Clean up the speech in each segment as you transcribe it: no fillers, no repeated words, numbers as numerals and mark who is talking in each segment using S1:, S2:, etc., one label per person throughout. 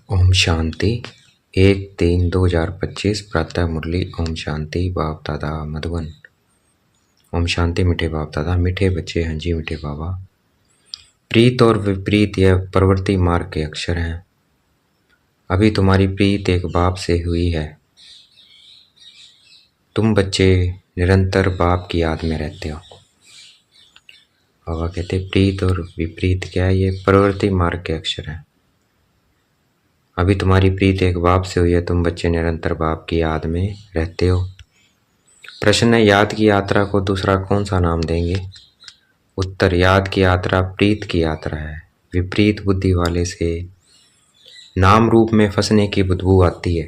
S1: ओम शांति 1-3-2025 प्रातः मुरली। ओम शांति बाप दादा मधुबन। ओम शांति मीठे बाप दादा, मीठे बच्चे हैं जी मीठे बाबा। प्रीत और विपरीत यह प्रवृत्ति मार्ग के अक्षर हैं। अभी तुम्हारी प्रीत एक बाप से हुई है। तुम बच्चे निरंतर बाप की याद में रहते हो। बाबा कहते प्रीत और विपरीत क्या है? ये प्रवृत्ति मार्ग के अक्षर हैं। अभी तुम्हारी प्रीत एक बाप से हुई है। तुम बच्चे निरंतर बाप की याद में रहते हो। प्रश्न है, याद की यात्रा को दूसरा कौन सा नाम देंगे? उत्तर, याद की यात्रा प्रीत की यात्रा है। विपरीत बुद्धि वाले से नाम रूप में फंसने की बदबू आती है।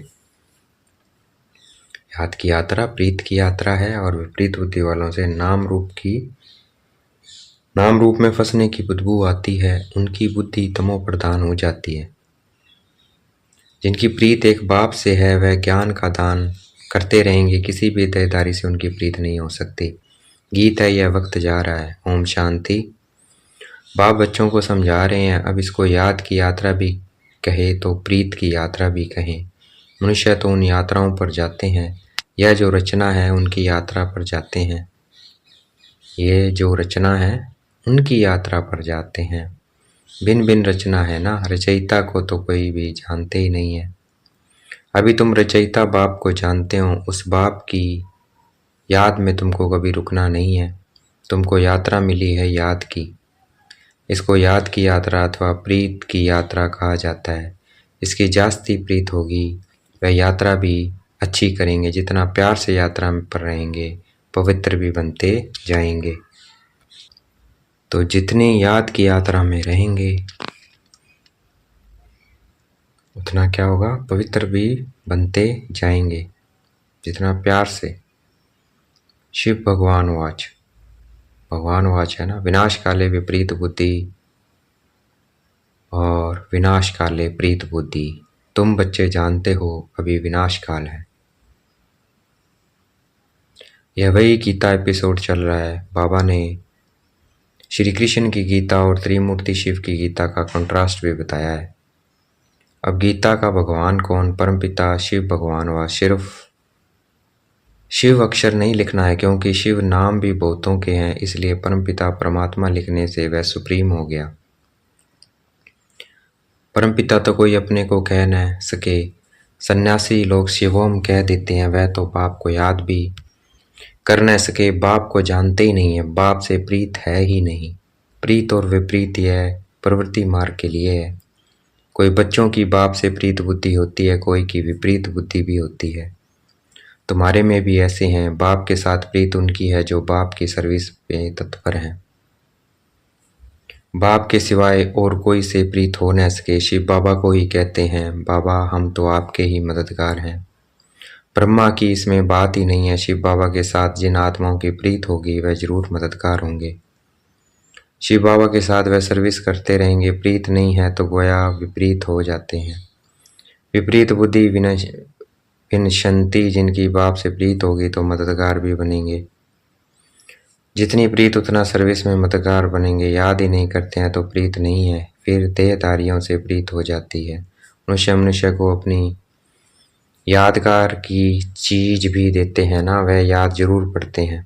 S1: याद की यात्रा प्रीत की यात्रा है और विपरीत बुद्धि वालों से नाम रूप में फंसने की बदबू आती है। उनकी बुद्धि तमो प्रधान हो जाती है। जिनकी प्रीत एक बाप से है वह ज्ञान का दान करते रहेंगे। किसी भी देहधारी से उनकी प्रीत नहीं हो सकती। गीत है, यह वक्त जा रहा है। ओम शांति। बाप बच्चों को समझा रहे हैं। अब इसको याद की यात्रा भी कहे तो प्रीत की यात्रा भी कहें। मनुष्य तो उन यात्राओं पर जाते हैं। यह जो रचना है उनकी यात्रा पर जाते हैं। ये जो रचना है उनकी यात्रा पर जाते हैं। भिन्न भिन्न रचना है ना, रचयिता को तो कोई भी जानते ही नहीं है। अभी तुम रचयिता बाप को जानते हो। उस बाप की याद में तुमको कभी रुकना नहीं है। तुमको यात्रा मिली है याद की। इसको याद की यात्रा अथवा प्रीत की यात्रा कहा जाता है। इसकी जास्ती प्रीत होगी वह यात्रा भी अच्छी करेंगे। जितना प्यार से यात्रा पर रहेंगे पवित्र भी बनते जाएंगे। तो जितने याद की यात्रा में रहेंगे उतना क्या होगा? पवित्र भी बनते जाएंगे जितना प्यार से। शिव भगवान वाच है ना, विनाश काले विपरीत बुद्धि और विनाश काले प्रीत बुद्धि। तुम बच्चे जानते हो अभी विनाश काल है। यह वही गीता एपिसोड चल रहा है। बाबा ने श्री कृष्ण की गीता और त्रिमूर्ति शिव की गीता का कंट्रास्ट भी बताया है। अब गीता का भगवान कौन? परमपिता शिव भगवान व सिर्फ शिव अक्षर नहीं लिखना है, क्योंकि शिव नाम भी बहुतों के हैं। इसलिए परमपिता परमात्मा लिखने से वह सुप्रीम हो गया। परमपिता तो कोई अपने को कह न सके। सन्यासी लोग शिवोम कह देते हैं। वह तो बाप को याद भी कर न सके। बाप को जानते ही नहीं है। बाप से प्रीत है ही नहीं। प्रीत और विपरीत यह प्रवृत्ति मार्ग के लिए है। कोई बच्चों की बाप से प्रीत बुद्धि होती है, कोई की विपरीत बुद्धि भी होती है। तुम्हारे में भी ऐसे हैं। बाप के साथ प्रीत उनकी है जो बाप की सर्विस पे तत्पर हैं। बाप के सिवाय और कोई से प्रीत हो न सके। शिव बाबा को ही कहते हैं, बाबा हम तो आपके ही मददगार हैं। ब्रह्मा की इसमें बात ही नहीं है। शिव बाबा के साथ जिन आत्माओं की प्रीत होगी वह जरूर मददगार होंगे। शिव बाबा के साथ वह सर्विस करते रहेंगे। प्रीत नहीं है तो गोया विपरीत हो जाते हैं। विपरीत बुद्धि विनशंति, जिनकी बाप से प्रीत होगी तो मददगार भी बनेंगे। जितनी प्रीत उतना सर्विस में मददगार बनेंगे। याद ही नहीं करते हैं तो प्रीत नहीं है। फिर देहधारियों से प्रीत हो जाती है। मनुष्य को अपनी यादगार की चीज भी देते हैं ना, वह याद जरूर करते हैं।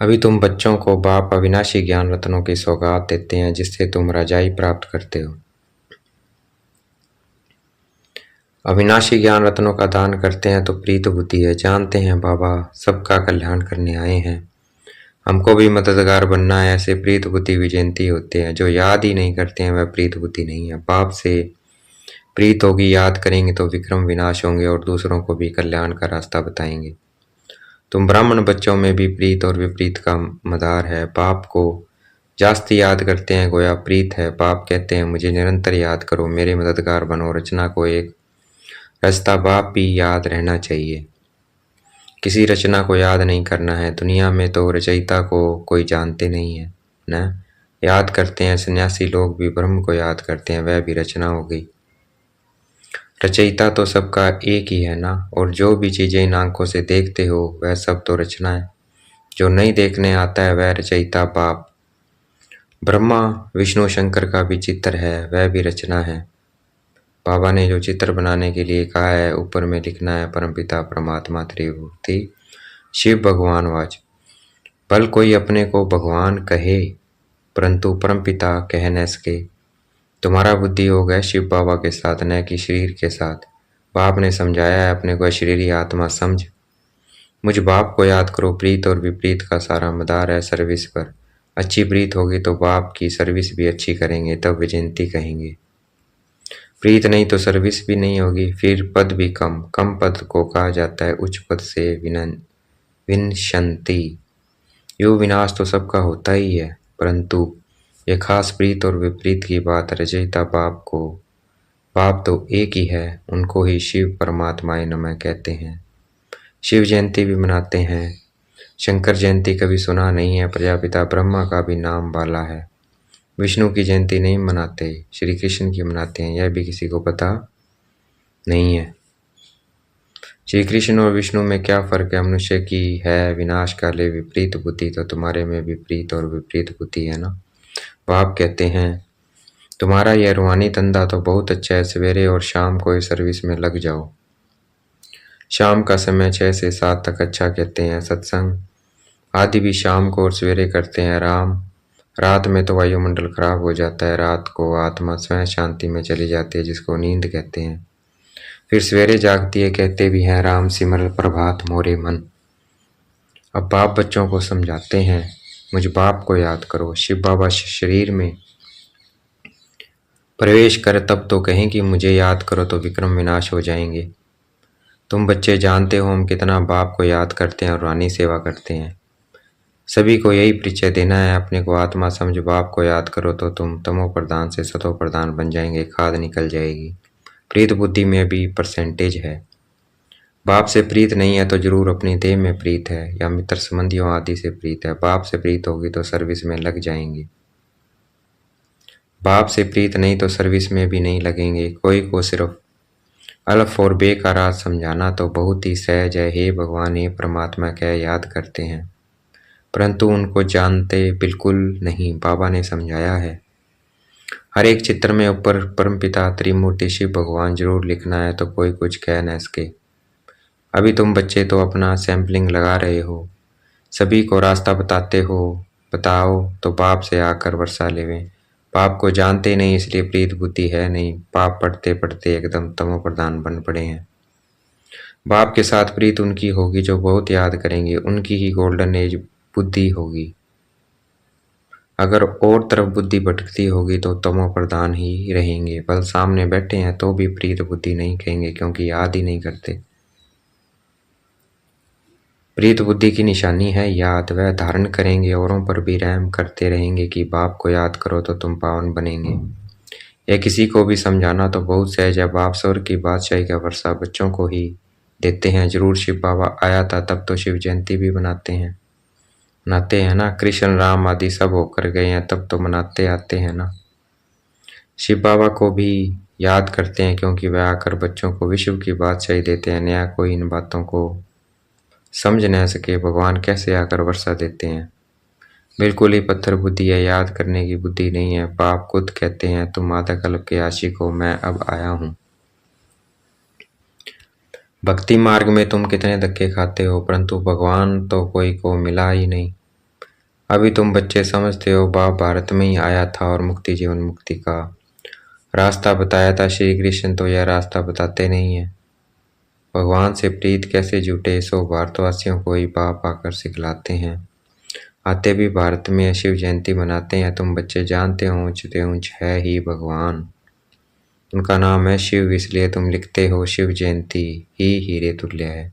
S1: अभी तुम बच्चों को बाप अविनाशी ज्ञान रत्नों की सौगात देते हैं जिससे तुम रजाई प्राप्त करते हो। अविनाशी ज्ञान रत्नों का दान करते हैं तो प्रीत बुद्धि है। जानते हैं बाबा सबका कल्याण करने आए हैं, हमको भी मददगार बनना है। ऐसे प्रीत बुद्धि विजयंती होते हैं। जो याद ही नहीं करते हैं वह प्रीत बुद्धि नहीं है। बाप से प्रीत होगी, याद करेंगे तो विक्रम विनाश होंगे और दूसरों को भी कल्याण का रास्ता बताएंगे। तुम ब्राह्मण बच्चों में भी प्रीत और विपरीत का मदार है। बाप को जास्ती याद करते हैं गोया प्रीत है। बाप कहते हैं मुझे निरंतर याद करो, मेरे मददगार बनो। रचना को एक रचता बाप भी याद रहना चाहिए। किसी रचना को याद नहीं करना है। दुनिया में तो रचयिता को कोई जानते नहीं है न, याद करते हैं। सन्यासी लोग भी ब्रह्म को याद करते हैं, वह भी रचना हो गई। रचयिता तो सबका एक ही है ना, और जो भी चीजें इन आंखों से देखते हो वह सब तो रचना है। जो नहीं देखने आता है वह रचयिता बाप। ब्रह्मा विष्णु शंकर का भी चित्र है, वह भी रचना है। बाबा ने जो चित्र बनाने के लिए कहा है, ऊपर में लिखना है परमपिता परमात्मा त्रिमूर्ति शिव भगवान वाच। भल कोई अपने को भगवान कहे, परंतु परमपिता कह न सके। तुम्हारा बुद्धि योग है शिव बाबा के साथ, न कि शरीर के साथ। बाप ने समझाया है अपने को शरीरी आत्मा समझ। मुझ बाप को याद करो, प्रीत और विपरीत का सारा मदार है सर्विस पर। अच्छी प्रीत होगी तो बाप की सर्विस भी अच्छी करेंगे, तब विजयंती कहेंगे। प्रीत नहीं तो सर्विस भी नहीं होगी, फिर पद भी कम। कम पद को कहा जाता है उच्च पद से विनशंति। यो विनाश तो सबका होता ही है, परंतु ये खास प्रीत और विपरीत की बात रचयिता बाप तो एक ही है, उनको ही शिव परमात्माए नमः कहते हैं। शिव जयंती भी मनाते हैं। शंकर जयंती कभी सुना नहीं है, प्रजापिता ब्रह्मा का भी नाम बाला है। विष्णु की जयंती नहीं मनाते, श्री कृष्ण की मनाते हैं, यह भी किसी को पता नहीं है। श्री कृष्ण और विष्णु में क्या फर्क है? मनुष्य की है विनाश काले विपरीत बुद्धि, तो तुम्हारे में विपरीत और विपरीत बुद्धि है ना। बाप कहते हैं तुम्हारा यह रूहानी धंधा तो बहुत अच्छा है, सवेरे और शाम को इस सर्विस में लग जाओ। शाम का समय 6 से 7 तक अच्छा कहते हैं। सत्संग आदि भी शाम को और सवेरे करते हैं। रात में तो वायुमंडल खराब हो जाता है, रात को आत्मा स्वयं शांति में चली जाती है, जिसको नींद कहते हैं। फिर सवेरे जागती है, कहते भी हैं राम सिमर प्रभात मोरे मन। अब बाप बच्चों को समझाते हैं, मुझ बाप को याद करो। शिव बाबा शरीर में प्रवेश कर तब तो कहें कि मुझे याद करो, तो विक्रम विनाश हो जाएंगे। तुम बच्चे जानते हो हम कितना बाप को याद करते हैं और रूहानी सेवा करते हैं। सभी को यही परिचय देना है, अपने को आत्मा समझ बाप को याद करो, तो तुम तमो प्रधान से सतो प्रधान बन जाएंगे, खाद निकल जाएगी। प्रीत बुद्धि में भी परसेंटेज है। बाप से प्रीत नहीं है तो जरूर अपनी देह में प्रीत है, या मित्र संबंधियों आदि से प्रीत है। बाप से प्रीत होगी तो सर्विस में लग जाएंगे। बाप से प्रीत नहीं तो सर्विस में भी नहीं लगेंगे। कोई को सिर्फ अल्फ और बे का राज समझाना तो बहुत ही सहज है। हे भगवान हे परमात्मा कह याद करते हैं, परंतु उनको जानते बिल्कुल नहीं। बाबा ने समझाया है हर एक चित्र में ऊपर परमपिता त्रिमूर्ति शिव भगवान जरूर लिखना है, तो कोई कुछ कह न सके। अभी तुम बच्चे तो अपना सैंपलिंग लगा रहे हो, सभी को रास्ता बताते हो। बताओ तो बाप से आकर वर्षा लेवें। बाप को जानते नहीं, इसलिए प्रीत बुद्धि है नहीं। पाप पढ़ते पढ़ते एकदम तमो प्रधान बन पड़े हैं। बाप के साथ प्रीत उनकी होगी जो बहुत याद करेंगे, उनकी ही गोल्डन एज बुद्धि होगी। अगर और तरफ बुद्धि भटकती होगी तो तमो प्रधान ही रहेंगे। बल सामने बैठे हैं तो भी प्रीत बुद्धि नहीं कहेंगे, क्योंकि याद ही नहीं करते। प्रीत बुद्धि की निशानी है याद, वह धारण करेंगे, औरों पर भी रहम करते रहेंगे कि बाप को याद करो तो तुम पावन बनेंगे। यह किसी को भी समझाना तो बहुत सहज है। बाप स्वर्ग की बादशाही का वर्षा बच्चों को ही देते हैं। जरूर शिव बाबा आया था तब तो शिव जयंती भी मनाते हैं ना। कृष्ण राम आदि सब होकर गए हैं तब तो मनाते आते हैं ना। शिव बाबा को भी याद करते हैं, क्योंकि वह आकर बच्चों को विश्व की बादशाही देते हैं। नया कोई इन बातों को समझ न सके, भगवान कैसे आकर वर्षा देते हैं। बिल्कुल ही पत्थर बुद्धि है, याद करने की बुद्धि नहीं है। बाप खुद कहते हैं तुम आधा कल्प के आशिक हो, मैं अब आया हूँ। भक्ति मार्ग में तुम कितने धक्के खाते हो, परंतु भगवान तो कोई को मिला ही नहीं। अभी तुम बच्चे समझते हो बाप भारत में ही आया था और मुक्ति जीवन मुक्ति का रास्ता बताया था। श्री कृष्ण तो यह रास्ता बताते नहीं है। भगवान से प्रीत कैसे जुटे, सो भारतवासियों को ही बाप आकर सिखलाते हैं। आते भी भारत में शिव जयंती मनाते हैं। तुम बच्चे जानते हो ऊंचते ऊंच है ही भगवान, उनका नाम है शिव, इसलिए तुम लिखते हो शिव जयंती ही हीरे तुल्य है।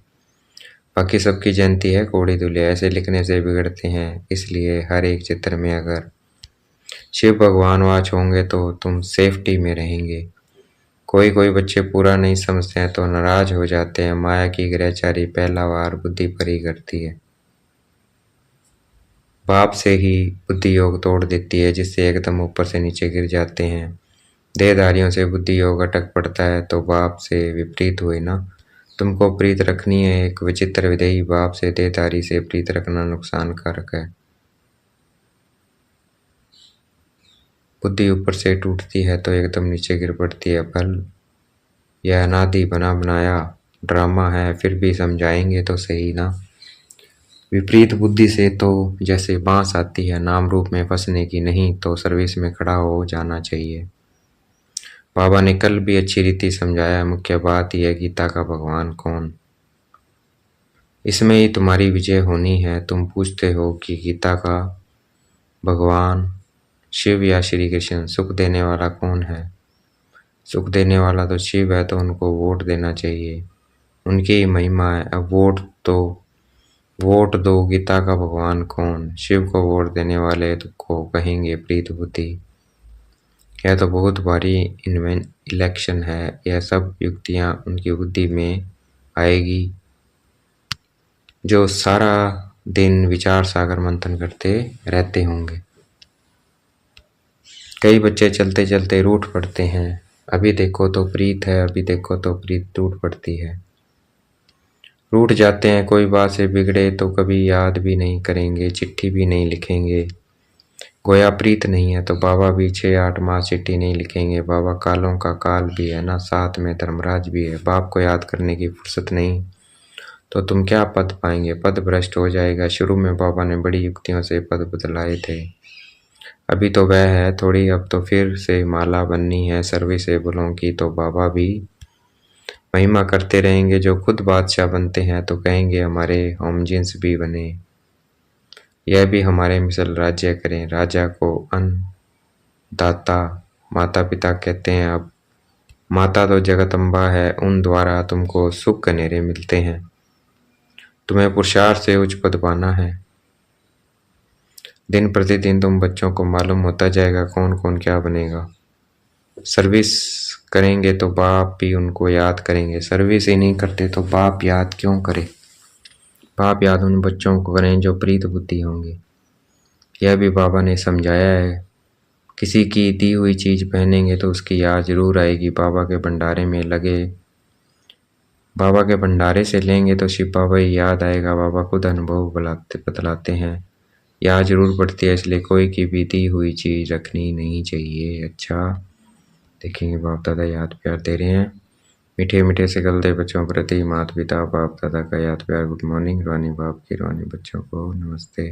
S1: बाकी सबकी जयंती है कोड़ी तुल्य। ऐसे लिखने से बिगड़ते हैं, इसलिए हर एक चित्र में अगर शिव भगवान वाच होंगे तो तुम सेफ्टी में रहेंगे। कोई बच्चे पूरा नहीं समझते हैं तो नाराज हो जाते हैं। माया की ग्रहचारी पहला वार बुद्धि पर ही करती है। बाप से ही बुद्धि योग तोड़ देती है, जिससे एकदम ऊपर से नीचे गिर जाते हैं। देहधारियों से बुद्धि योग अटक पड़ता है तो बाप से विपरीत हुए ना। तुमको प्रीत रखनी है एक विचित्र विदेही बाप से, देहधारी से प्रीत रखना नुकसान कारक है। बुद्धि ऊपर से टूटती है तो एकदम नीचे गिर पड़ती है। फल यह अनादि बना बनाया ड्रामा है, फिर भी समझाएंगे तो सही ना। विपरीत बुद्धि से तो जैसे बांस आती है, नाम रूप में फंसने की नहीं तो सर्विस में खड़ा हो जाना चाहिए। बाबा ने कल भी अच्छी रीति समझाया, मुख्य बात यह गीता का भगवान कौन, इसमें ही तुम्हारी विजय होनी है। तुम पूछते हो कि गीता का भगवान शिव या श्री कृष्ण, सुख देने वाला कौन है? सुख देने वाला तो शिव है, तो उनको वोट देना चाहिए, उनकी ही महिमा है। अब वोट दो, गीता का भगवान कौन? शिव को वोट देने वाले को कहेंगे प्रीत बुद्धि। यह तो बहुत भारी इलेक्शन है। यह सब युक्तियां उनकी बुद्धि में आएगी जो सारा दिन विचार सागर मंथन करते रहते होंगे। कई बच्चे चलते चलते रूठ पड़ते हैं, अभी देखो तो प्रीत है, अभी देखो तो प्रीत टूट पड़ती है। रूठ जाते हैं, कोई बात से बिगड़े तो कभी याद भी नहीं करेंगे, चिट्ठी भी नहीं लिखेंगे। गोया प्रीत नहीं है तो बाबा भी 6-8 मास चिट्ठी नहीं लिखेंगे। बाबा कालों का काल भी है ना, साथ में धर्मराज भी है। बाप को याद करने की फुर्सत नहीं तो तुम क्या पद पाएंगे? पद भ्रष्ट हो जाएगा। शुरू में बाबा ने बड़ी युक्तियों से पद बदलाए थे, अभी तो वह है थोड़ी, अब तो फिर से माला बननी है सर्विसेबलों की। तो बाबा भी महिमा करते रहेंगे। जो खुद बादशाह बनते हैं तो कहेंगे हमारे होम जिन्स भी बने, यह भी हमारे मिसल राज्य करें। राजा को अन्न दाता माता पिता कहते हैं, अब माता तो जगदम्बा है, उन द्वारा तुमको सुख कनेरे मिलते हैं। तुम्हें पुरुषार्थ से उच्च पद पाना है। दिन प्रतिदिन तुम बच्चों को मालूम होता जाएगा कौन कौन क्या बनेगा। सर्विस करेंगे तो बाप भी उनको याद करेंगे, सर्विस ही नहीं करते तो बाप याद क्यों करे? बाप याद उन बच्चों को करें जो प्रीत बुद्धि होंगे। यह भी बाबा ने समझाया है। किसी की दी हुई चीज पहनेंगे तो उसकी याद जरूर आएगी। बाबा के भंडारे में लगे, बाबा के भंडारे से लेंगे तो शिव बाबा ही याद आएगा। बाबा खुद अनुभव बतलाते हैं, याद जरूर पड़ती है, इसलिए कोई की भी दी हुई चीज रखनी नहीं चाहिए। अच्छा देखेंगे बाप दादा याद प्यार दे रहे हैं। मीठे मीठे से गलते बच्चों प्रति माता पिता बाप दादा का याद प्यार। Good morning. रूहानी बाप की रूहानी बच्चों को नमस्ते।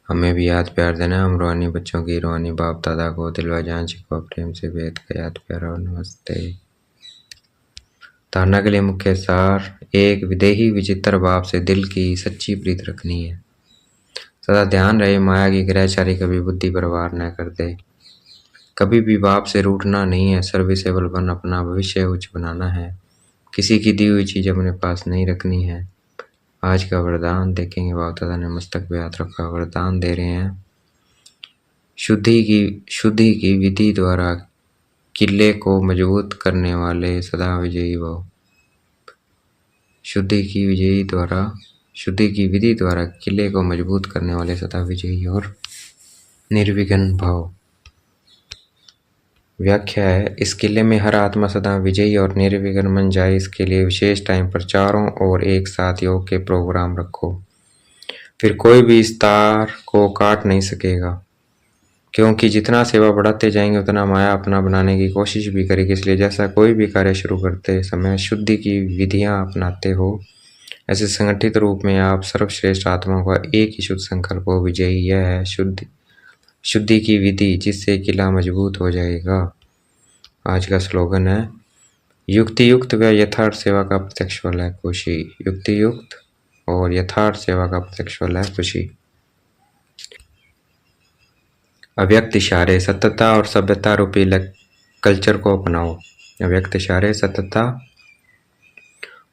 S1: हमें भी याद प्यार देना। हम रूहानी बच्चों की रूहानी बाप दादा को दिल व जान शिकवा प्रेम से वेद का याद प्यार और नमस्ते। धारणा के लिए मुख्य सार, एक विदेही विचित्र बाप से दिल की सच्ची प्रीत रखनी है। सदा ध्यान रहे माया की ग्रहचारी कभी बुद्धि पर वार न कर दे। कभी भी बाप से रूठना नहीं है, सर्विसेबल बन अपना भविष्य उच्च बनाना है। किसी की दी हुई चीज अपने पास नहीं रखनी है। आज का वरदान देखेंगे, बाप दादा ने मस्तक पे हाथ रखा, वरदान दे रहे हैं। शुद्धि की विधि द्वारा किले को मजबूत करने वाले सदा विजयी भव। शुद्धि की विधि द्वारा किले को मजबूत करने वाले सदा विजयी और निर्विघ्न भव। व्याख्या है, इस किले में हर आत्मा सदा विजयी और निर्विघ्न बन जाए, इसके लिए विशेष टाइम पर चारों ओर एक साथ योग के प्रोग्राम रखो। फिर कोई भी इस तार को काट नहीं सकेगा, क्योंकि जितना सेवा बढ़ाते जाएंगे उतना माया अपना बनाने की कोशिश भी करेगी। इसलिए जैसा कोई भी कार्य शुरू करते समय शुद्धि की विधियां अपनाते हो, ऐसे संगठित रूप में आप सर्वश्रेष्ठ आत्मा का एक ही शुद्ध संकल्प हो विजयी। यह है शुद्धि की विधि, जिससे किला मजबूत हो जाएगा। आज का स्लोगन है, युक्ति युक्त व यथार्थ सेवा का प्रत्यक्ष फल है खुशी। युक्ति युक्त और यथार्थ सेवा का प्रत्यक्ष फल है खुशी। अव्यक्त इशारे, सत्यता और सभ्यता रूपी कल्चर को अपनाओ। अव्यक्त इशारे, सत्यता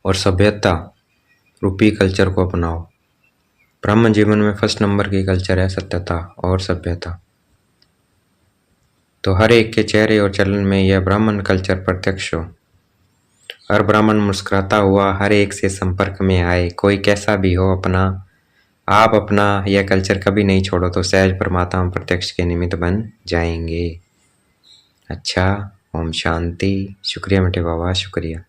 S1: और सभ्यता रूपी कल्चर को अपनाओ। ब्राह्मण जीवन में फर्स्ट नंबर की कल्चर है सत्यता और सभ्यता। तो हर एक के चेहरे और चलन में यह ब्राह्मण कल्चर प्रत्यक्ष हो। हर ब्राह्मण मुस्कुराता हुआ हर एक से संपर्क में आए, कोई कैसा भी हो। आप अपना यह कल्चर कभी नहीं छोड़ो तो सहज परमात्मा प्रत्यक्ष के निमित्त बन जाएंगे। अच्छा, ओम शांति। शुक्रिया मेरे बाबा, शुक्रिया।